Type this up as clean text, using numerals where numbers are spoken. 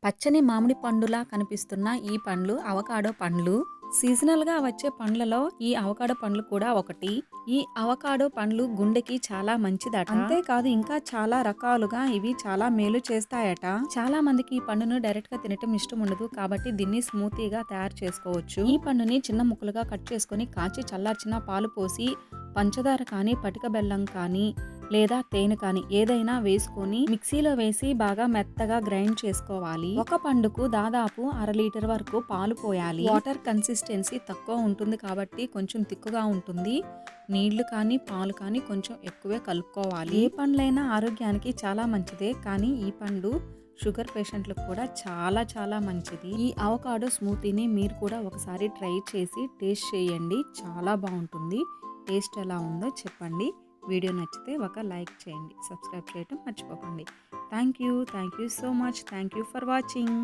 పచ్చని మామిడి పండులా కనిపిస్తున్న ఈ పండ్లు అవకాడో పండ్లు. సీజనల్‌గా వచ్చే పండ్లలో ఈ అవకాడో పండ్లు కూడా ఒకటి. ఈ అవకాడో పండ్లు గుండెకి చాలా మంచిదట. అంతేకాదు ఇంకా చాలా రకాలుగా ఇవి చాలా మేలు చేస్తాయట. చాలా మందికి ఈ పండును డైరెక్ట్‌గా తినటం ఇష్టం ఉండదు. కాబట్టి దీన్ని స్మూతీగా తయారు చేసుకోవచ్చు. ఈ పండుని చిన్న ముక్కలుగా కట్ చేసుకొని కాచి చల్లార్చిన పాలు పోసి పంచదార కానీ, పటిక బెల్లం కానీ లేదా తేనె కానీ ఏదైనా వేసుకొని మిక్సీలో వేసి బాగా మెత్తగా గ్రైండ్ చేసుకోవాలి. ఒక పండుకు దాదాపు 1/2 లీటర్ వరకు పాలు పోయాలి. వాటర్ కన్సిస్టెన్సీ తక్కువ ఉంటుంది కాబట్టి కొంచెం తిక్కుగా ఉంటుంది. నీళ్లు కానీ పాలు కానీ కొంచెం ఎక్కువే కలుపుకోవాలి. ఏ పండ్లైనా ఆరోగ్యానికి చాలా మంచిదే, కానీ ఈ పండు షుగర్ పేషెంట్లకు కూడా చాలా చాలా మంచిది. ఈ అవకాడో స్మూతీని మీరు కూడా ఒకసారి ట్రై చేసి టేస్ట్ చేయండి, చాలా బాగుంటుంది. టేస్ట్ ఎలా ఉందో చెప్పండి. వీడియో నచ్చితే ఒక లైక్ చేయండి, సబ్స్క్రైబ్ చేయటం మర్చిపోకండి. Thank you so much. Thank you for watching.